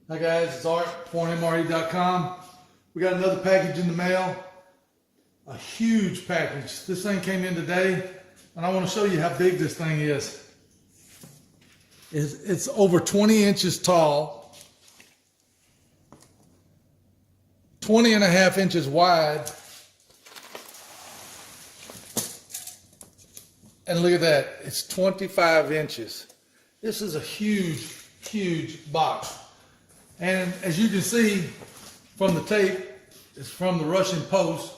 Hi guys, it's Art, ForeignMRE.com. We got another package in the mail. A huge package. This thing came in today, and I want to show you how big this thing is. It's over 20 inches tall, 20.5 inches wide, and look at that, it's 25 inches. This is a huge, huge box. And as you can see from the tape, it's from the Russian post.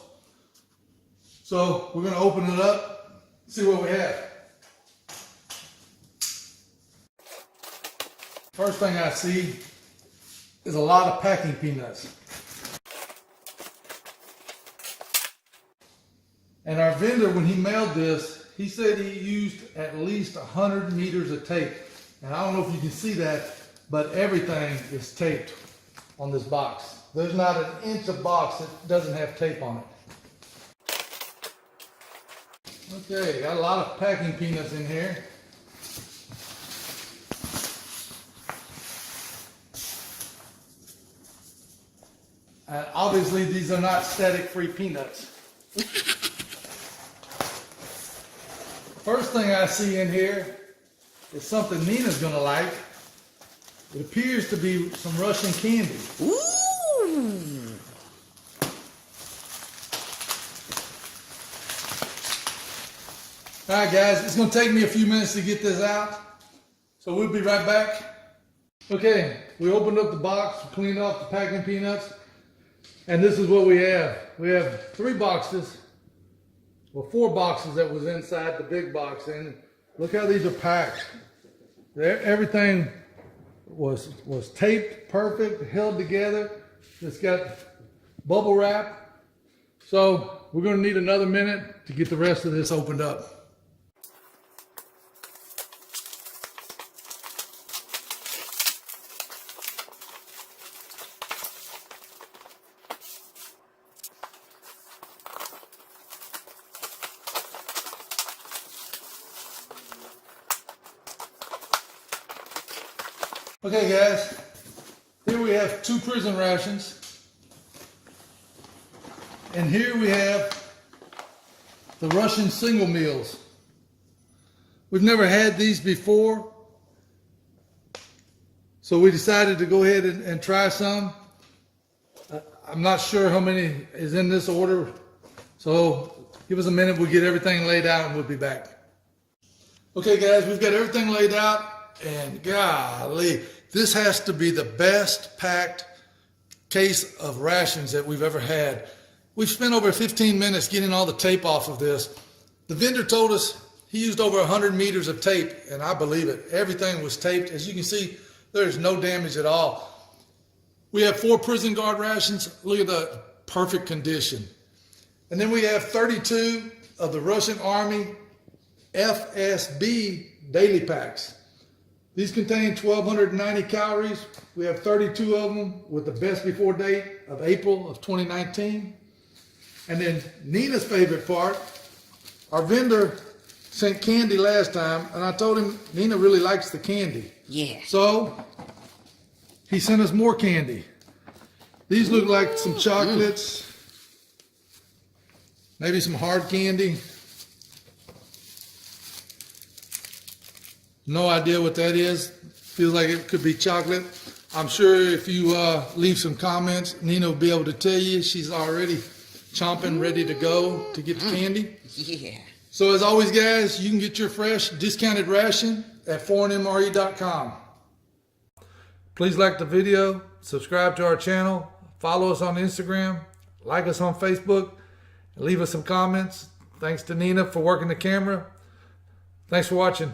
So we're going to open it up, see what we have. First thing I see is a lot of packing peanuts. And our vendor, when he mailed this, he said he used at least 100 meters of tape. And I don't know if you can see that, but everything is taped on this box. There's not an inch of box that doesn't have tape on it. Okay, got a lot of packing peanuts in here. And obviously these are not static-free peanuts. First thing I see in here is something Nina's gonna like. It appears to be some Russian candy. Ooh. All right, guys, it's gonna take me a few minutes to get this out, so we'll be right back. Okay, we opened up the box, cleaned off the packing peanuts, and this is what we have. We have 3 boxes, well, 4 boxes that was inside the big box, and look how these are packed. Everything was taped perfect, held together. It's got bubble wrap. So we're going to need another minute to get the rest of this opened up. Okay guys, here we have 2 prison rations, and here we have the Russian single meals. We've never had these before, so we decided to go ahead and try some. I'm not sure how many is in this order, so give us a minute, we'll get everything laid out and we'll be back. Okay guys, we've got everything laid out. And golly, this has to be the best packed case of rations that we've ever had. We've spent over 15 minutes getting all the tape off of this. The vendor told us he used over 100 meters of tape, and I believe it. Everything was taped. As you can see, there's no damage at all. We have 4 prison guard rations. Look at the perfect condition. And then we have 32 of the Russian Army FSB daily packs. These contain 1,290 calories. We have 32 of them with the best before date of April of 2019. And then Nina's favorite part, our vendor sent candy last time, and I told him Nina really likes the candy. Yeah. So he sent us more candy. These look like some chocolates, maybe some hard candy. No idea what that is. Feels like it could be chocolate. I'm sure if you leave some comments, Nina will be able to tell you. She's already chomping, ready to go to get the candy. Yeah. So as always, guys, you can get your fresh discounted ration at ForeignMRE.com. Please like the video, subscribe to our channel, follow us on Instagram, like us on Facebook, and leave us some comments. Thanks to Nina for working the camera. Thanks for watching.